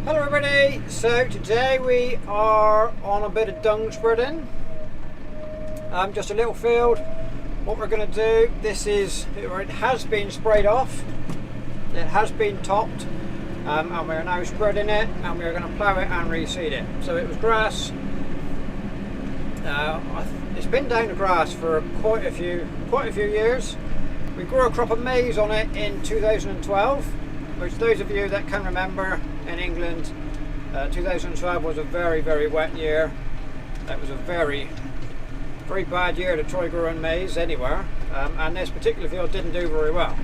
Hello everybody, so today we are on a bit of dung spreading, just a little field. What we're going to do, it has been sprayed off, it has been topped, and we're now spreading it, and we're going to plough it and reseed it. So it was grass, it's been down to grass for quite a few years. We grew a crop of maize on it in 2012, which those of you that can remember, in England, 2012 was a very, very wet year. It was a very, very bad year to try growing maize anywhere, and this particular field didn't do very well.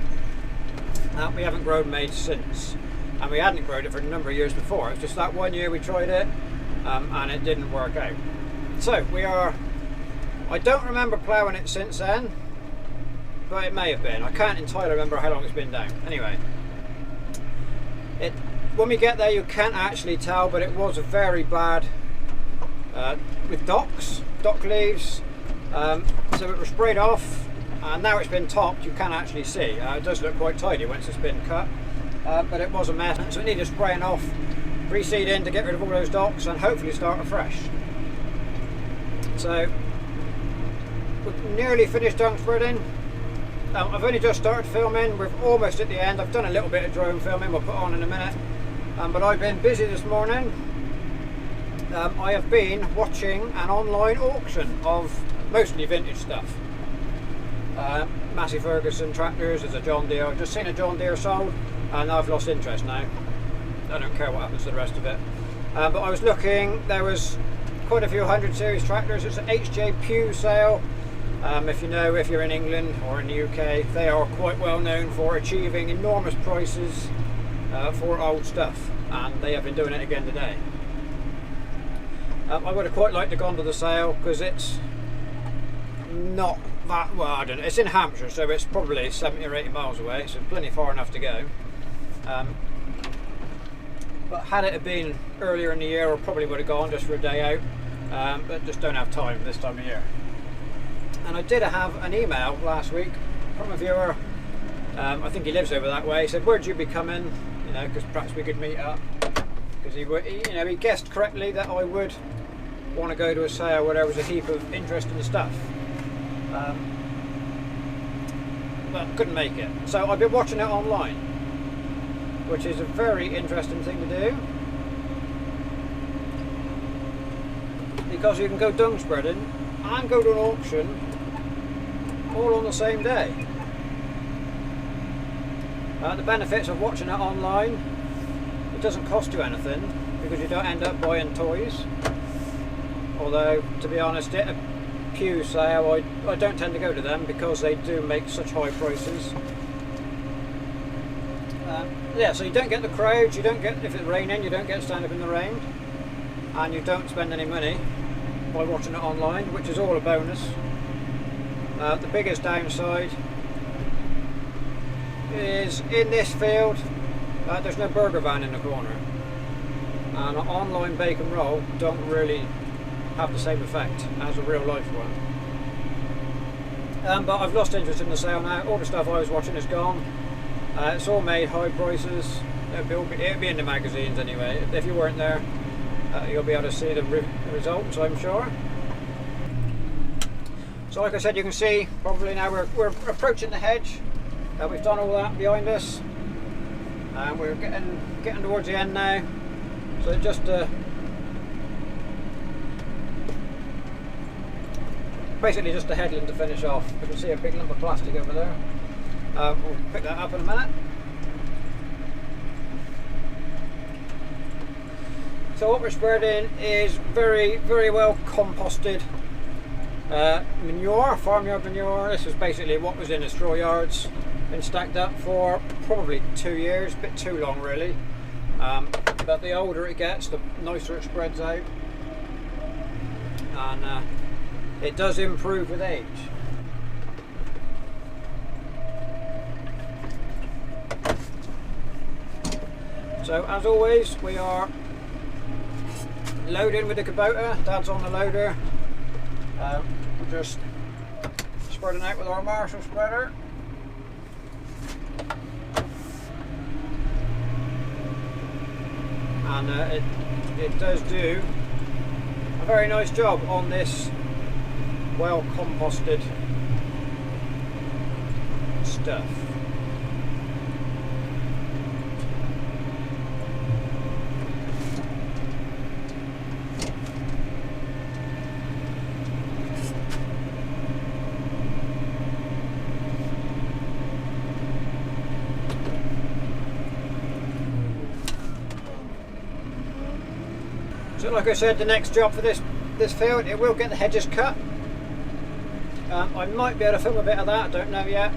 We haven't grown maize since, and we hadn't grown it for a number of years before. It was just that one year we tried it, and it didn't work out. So I don't remember ploughing it since then, but it may have been. I can't entirely remember how long it's been down. Anyway, when we get there you can't actually tell, but it was a very bad with dock leaves, so it was sprayed off, and now it's been topped. You can actually see it does look quite tidy once it's been cut, but it was a mess, so it needed spraying off, reseeding to get rid of all those docks and hopefully start afresh. So we've nearly finished dung spreading. I've only just started filming. We're almost at the end. I've done a little bit of drone filming, we'll put on in a minute, but I've been busy this morning. I have been watching an online auction of mostly vintage stuff. Massey Ferguson tractors. There's a John Deere. I've just seen a John Deere sold and I've lost interest now. I don't care what happens to the rest of it, but I was looking. There was quite a few 100 series tractors. It's an HJ Pugh sale. If you're in England or in the UK, they are quite well known for achieving enormous prices for old stuff, and they have been doing it again today. I would have quite liked to go to the sale because it's not that, well, I don't know, it's in Hampshire, so it's probably 70 or 80 miles away, so plenty far enough to go. But had it been earlier in the year, I probably would have gone just for a day out, but just don't have time this time of year. And I did have an email last week from a viewer. I think he lives over that way. He said, "Where'd you be coming? You know, because perhaps we could meet up." Because he guessed correctly that I would want to go to a sale where there was a heap of interesting stuff. But couldn't make it. So I've been watching it online, which is a very interesting thing to do, because you can go dung spreading and go to an auction all on the same day. The benefits of watching it online: it doesn't cost you anything because you don't end up buying toys. Although, to be honest, at a Pugh sale, I don't tend to go to them because they do make such high prices. Yeah, so you don't get the crowds, you don't get, if it's raining, you don't get to stand up in the rain, and you don't spend any money by watching it online, which is all a bonus. The biggest downside is in this field there's no burger van in the corner, and an online bacon roll don't really have the same effect as a real life one. But I've lost interest in the sale now. All the stuff I was watching is gone. It's all made high prices. It'll be in the magazines anyway. If you weren't there, you'll be able to see the results, I'm sure. So like I said, you can see probably now we're approaching the hedge. We've done all that behind us, and we're getting towards the end now. So just basically just the headland to finish off. You can see a big lump of plastic over there. We'll pick that up in a minute. So what we're spreading is very, very well composted manure, farmyard manure. This is basically what was in the straw yards. Been stacked up for probably 2 years, a bit too long really. But the older it gets, the nicer it spreads out, and it does improve with age. So as always, we are loading with the Kubota. Dad's on the loader. We're just spreading out with our Marshall spreader. and it does do a very nice job on this well composted stuff. So like I said, the next job for this field, it will get the hedges cut. I might be able to film a bit of that, I don't know yet.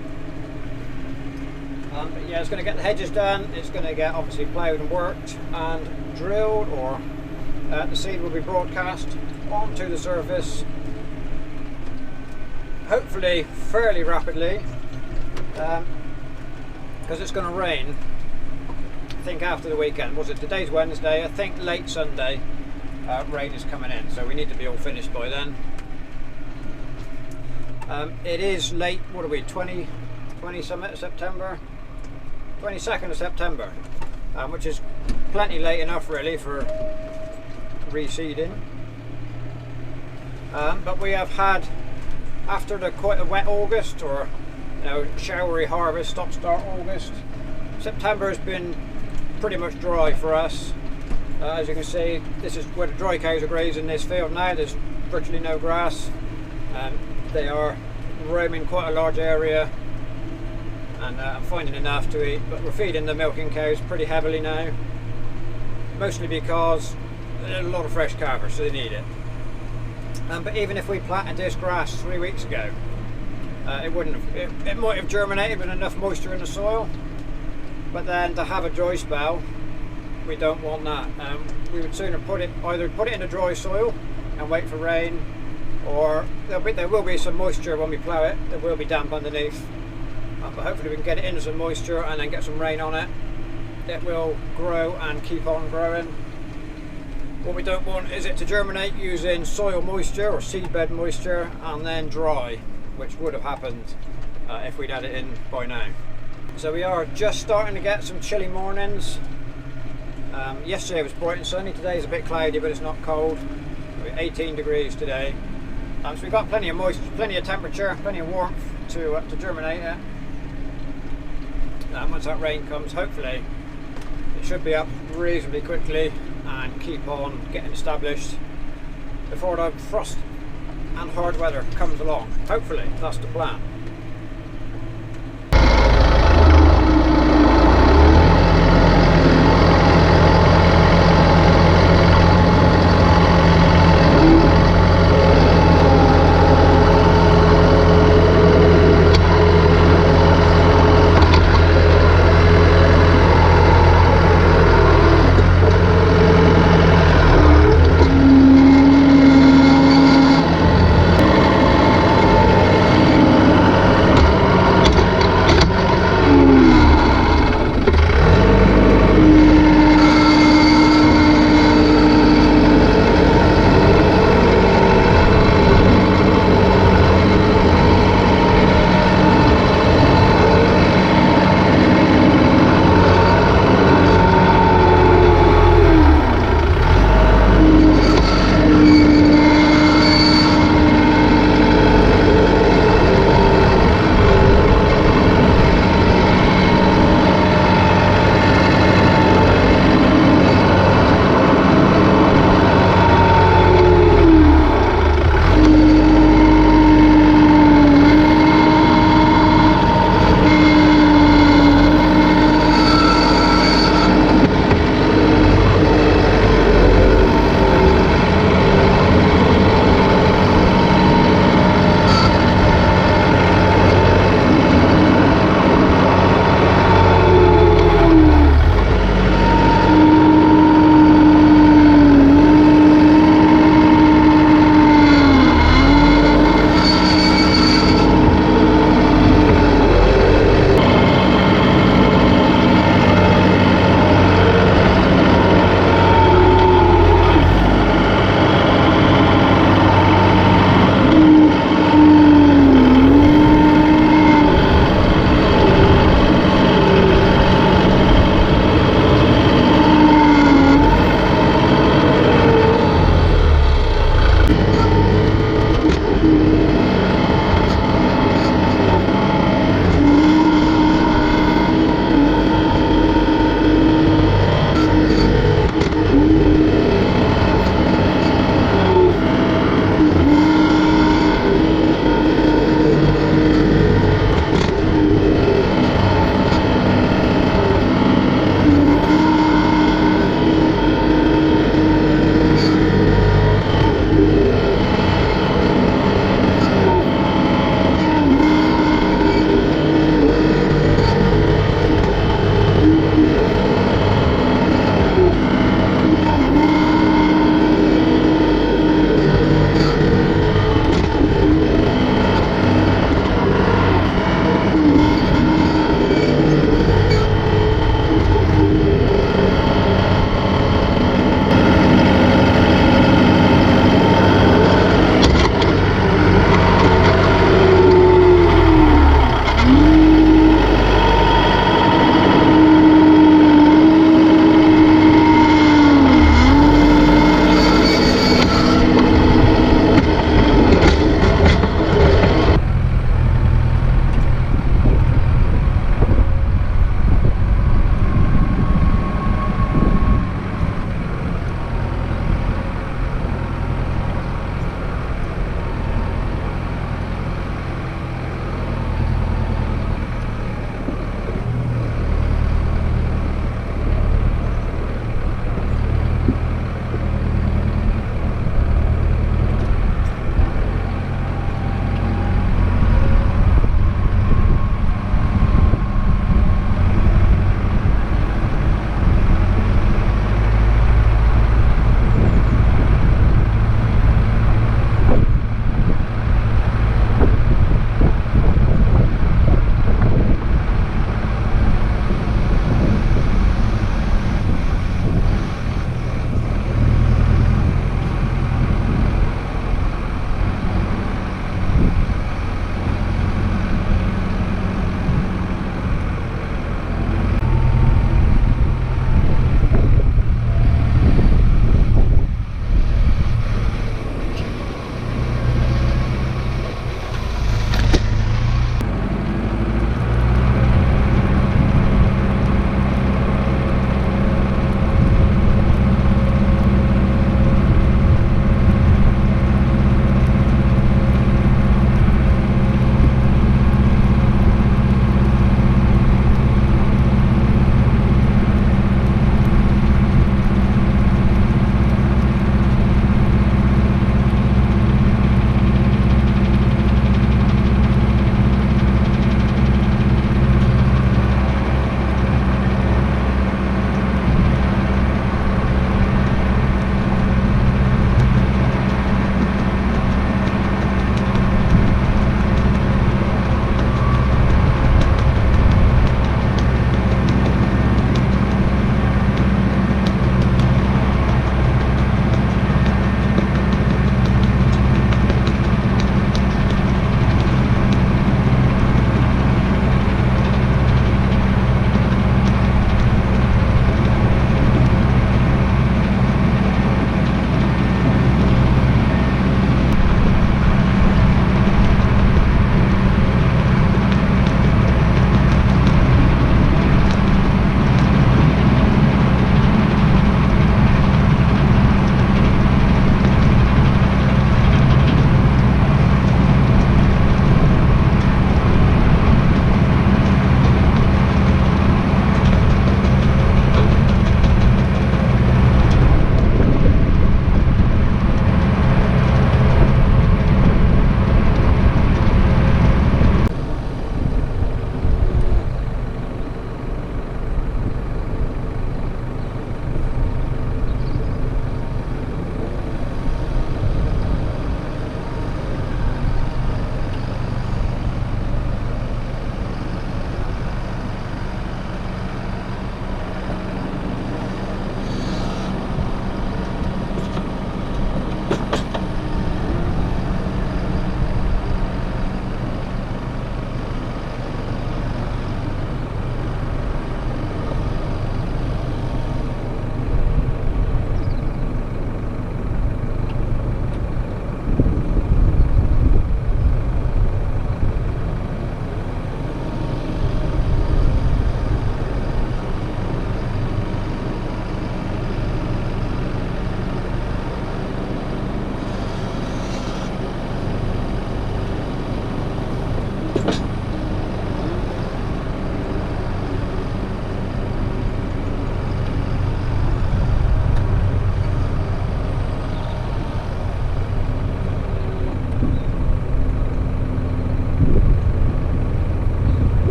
But yeah, it's going to get the hedges done, it's going to get obviously ploughed and worked and drilled, or the seed will be broadcast onto the surface, hopefully fairly rapidly, because it's going to rain, I think after the weekend. Was it today's Wednesday? I think late Sunday rain is coming in, so we need to be all finished by then. It is late, what are we, 20 something of September? 22nd of September, which is plenty late enough really for reseeding. But we have had, after quite a wet August, or showery harvest, stop-start August, September has been pretty much dry for us. As you can see, this is where the dry cows are grazing this field now. There's virtually no grass. They are roaming quite a large area, and I'm finding enough to eat, but we're feeding the milking cows pretty heavily now, mostly because there's a lot of fresh cover, so they need it. But even if we planted this grass 3 weeks ago, it might have germinated with enough moisture in the soil, but then to have a dry spell, we don't want that. We would sooner either put it in the dry soil and wait for rain, or there will be some moisture when we plough it. There will be damp underneath, but hopefully we can get it into some moisture and then get some rain on it. It will grow and keep on growing. What we don't want is it to germinate using soil moisture or seedbed moisture and then dry, which would have happened if we'd had it in by now. So we are just starting to get some chilly mornings. Yesterday was bright and sunny, today is a bit cloudy, but it's not cold. We're 18 degrees today. So we've got plenty of moisture, plenty of temperature, plenty of warmth to germinate it. Once that rain comes, hopefully it should be up reasonably quickly and keep on getting established before the frost and hard weather comes along. Hopefully, that's the plan.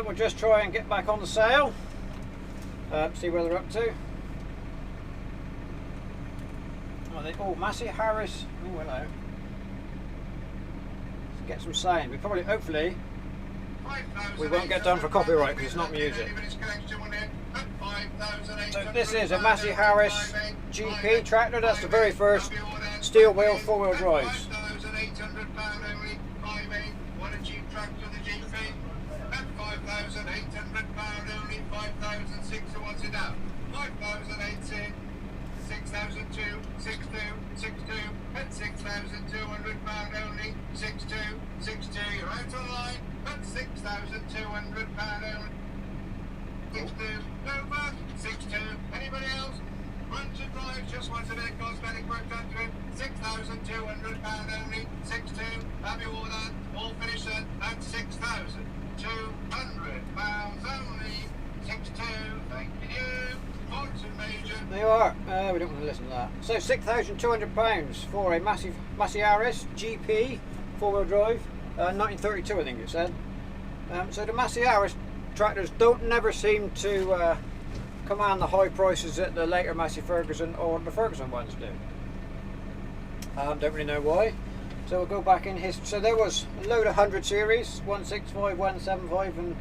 So we'll just try and get back on the sale, see where they're up to. Oh, Massey Harris. Oh, hello. Let's get some sound. We probably, hopefully, we won't get done for copyright because it's not music. So this is a Massey Harris GP tractor. That's the very first steel wheel 4-wheel drives. Anybody else? Run to drive, just wants a bit of cosmetic work done to him. £6,200 only. 6-2. Happy with all that. All finished at £6,200 only. 6-2. Thank you. Fortune Major. There you are. We don't want to listen to that. So £6,200 for a Massey Harris GP 4-wheel drive, 1932 I think it said. So the Massey Harris tractors never seem to command the high prices that the later Massey Ferguson or the Ferguson ones do. Don't really know why. So we'll go back in history. So there was a load of 100 series, 165, 175 and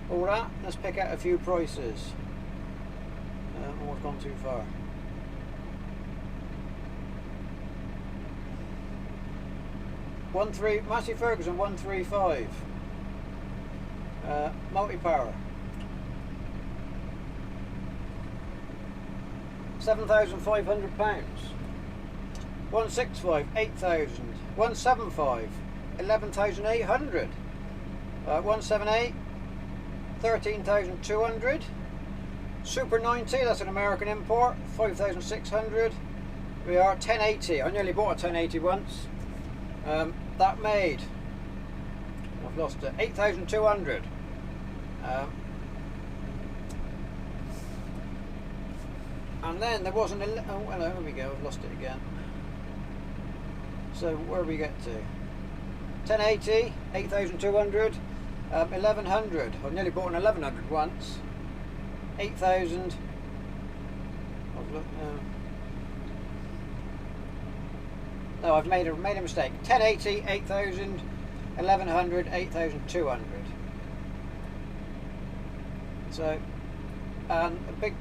all that. Let's pick out a few prices. Oh, I've gone too far. Massey Ferguson 135. Multi-power. £7,500. 165, 8,000. 175, 11,800. 178, 13,200. Super 90, that's an American import, 5,600. We are 1080. I nearly bought a 1080 once. That made, I've lost it, 8,200. And then there was an, oh hello, here we go, I've lost it again. So where do we get to? 1080, 8,200, 1,100. I nearly bought an 1,100 once. 8,000. I've looked now. No, I've made a mistake. 1080, 8,000, 1,100, 8,200. So, a big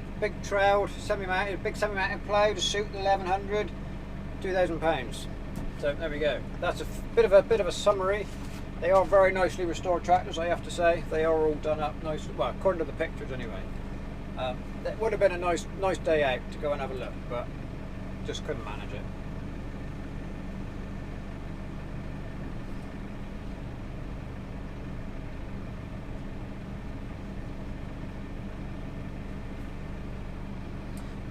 trowel, big semi-mounted plough to suit the 1,100, £2,000. So there we go. That's a bit of a summary. They are very nicely restored tractors, I have to say. They are all done up nicely. Well, according to the pictures, anyway. It would have been a nice day out to go and have a look, but just couldn't manage it.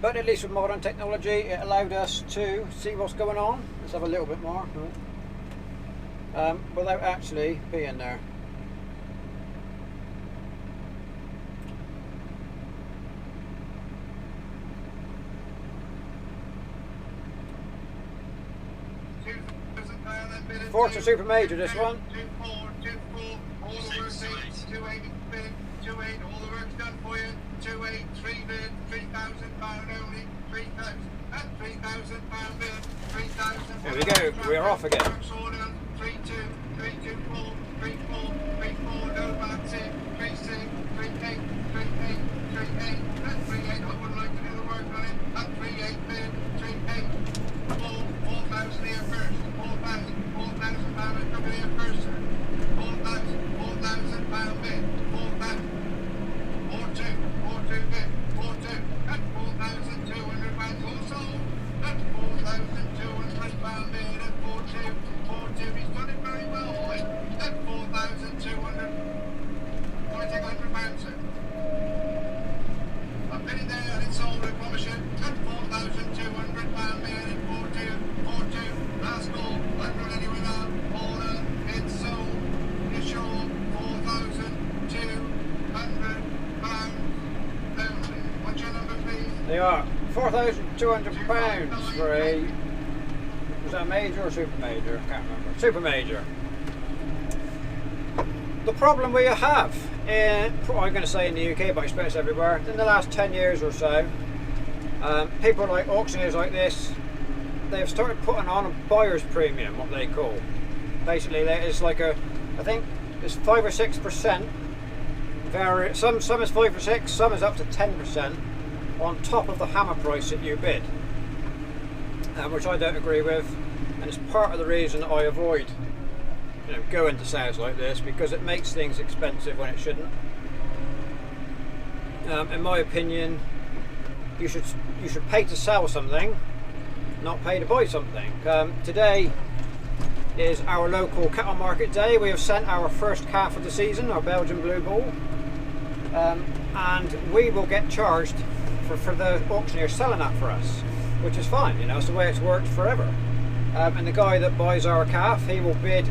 But at least with modern technology, it allowed us to see what's going on. Let's have a little bit more. Without actually being there. Forza Super Major, this one. 2-4, all the work's 2-8 bid, 2-8, all the work's done for you. 2-8, 3 bid, £3,000 only, 3,000 and £3,000 bid, 3,000. There we go, we're off again. 3-2, 3-2-4, 3-4, 3-4, no back 6, 3-6, 3-8, 3-8, 3-8, and 3-8. I would like to do the work on it. And 3-8 bid, 3-8, 4,000 here first, 4,000 £4,000 coming here first, sir. 4,000 bid, 4,000, 4-2 bid, 4-2, and £4,200 also, and £4,200 bid, and 4-2, he's done it very well, boy, and 4,200, can I take £100, sir? I've been in there and it's sold, I promise you, and £4,200 bid, and 4-2, last call, I'm not anywhere now, order, it's sold, it's sure, £4,200 only. What's your number, please? They are £4,200 for a, was that a major or super major? I can't remember. Super major. The problem we have I'm going to say in the UK, but I expect it's everywhere, in the last 10 years or so, people like auctioneers like this, they've started putting on a buyer's premium, what they call. Basically, it's like I think it's 5 or 6%. Some is 5 or 6, some is up to 10% on top of the hammer price that you bid, which I don't agree with, and it's part of the reason I avoid going to sales like this, because it makes things expensive when it shouldn't. In my opinion, you should pay to sell something, not pay to buy something. Today is our local cattle market day. We have sent our first calf of the season, our Belgian Blue Bull, and we will get charged for the auctioneer selling that for us, which is fine. It's the way it's worked forever. And the guy that buys our calf, he will bid,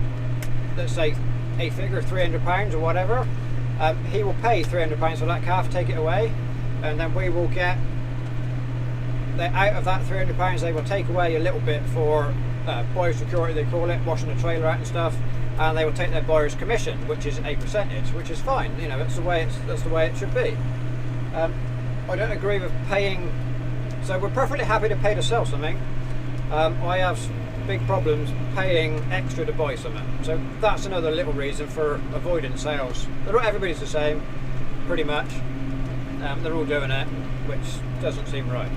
let's say, a figure, £300 or whatever. He will pay £300 for that calf, take it away, and then we will get, out of that £300 they will take away a little bit for biosecurity, they call it, washing the trailer out and stuff, and they will take their buyer's commission, which is a percentage, which is fine. That's the way it should be. I don't agree with paying, so we're perfectly happy to pay to sell something. I have big problems paying extra to buy something, so that's another little reason for avoiding sales. Not everybody's the same, pretty much. They're all doing it, which doesn't seem right.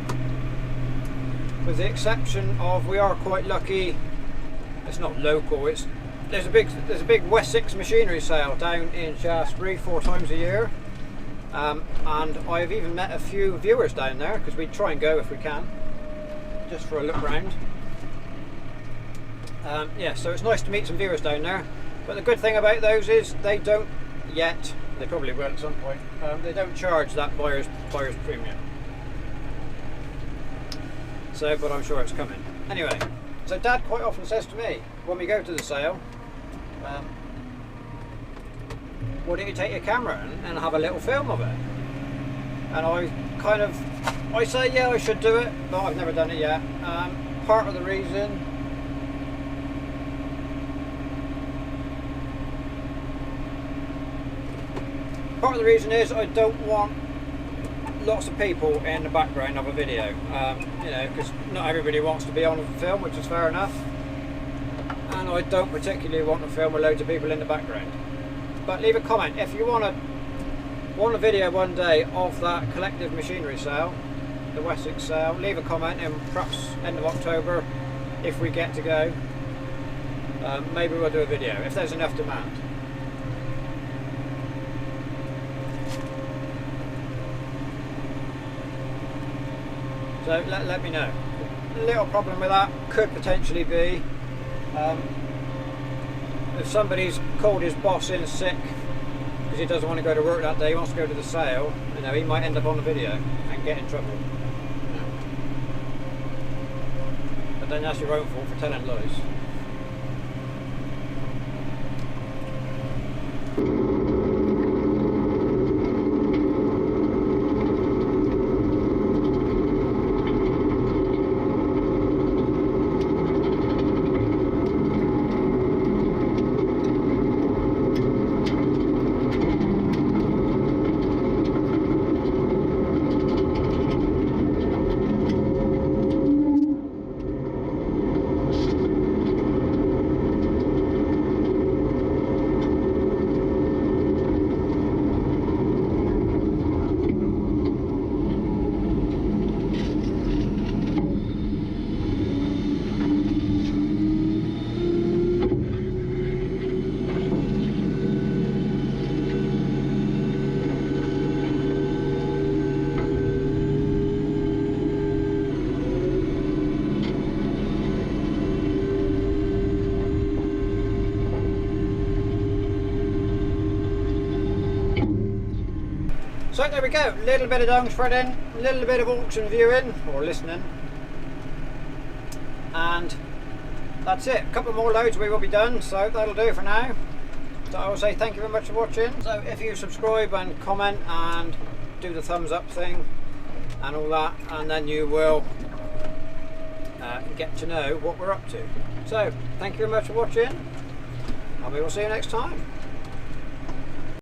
With the exception of, we are quite lucky, it's not local, there's a big Wessex machinery sale down in Shaftesbury 4 times a year, and I've even met a few viewers down there, because we try and go if we can, just for a look round. Yeah, so it's nice to meet some viewers down there, but the good thing about those is they don't yet, they probably will at some point, they don't charge that buyer's premium. So, but I'm sure it's coming. Anyway, so Dad quite often says to me when we go to the sale, why don't you take your camera and have a little film of it? And I say, yeah, I should do it, but I've never done it yet. Part of the reason is I don't want lots of people in the background of a video, because not everybody wants to be on a film, which is fair enough, and I don't particularly want to film with loads of people in the background. But leave a comment if you want a video one day of that collective machinery sale, the Wessex sale. Leave a comment, and perhaps end of October, if we get to go, maybe we'll do a video if there's enough demand. So let me know. A little problem with that could potentially be if somebody's called his boss in sick because he doesn't want to go to work that day, he wants to go to the sale, he might end up on the video and get in trouble. But then that's your own fault for telling lies. So there we go, a little bit of dung threading, a little bit of auction viewing, or listening, and that's it. A couple more loads we will be done, so that'll do for now. So I will say thank you very much for watching. So if you subscribe and comment and do the thumbs up thing and all that, and then you will get to know what we're up to. So thank you very much for watching, and we will see you next time.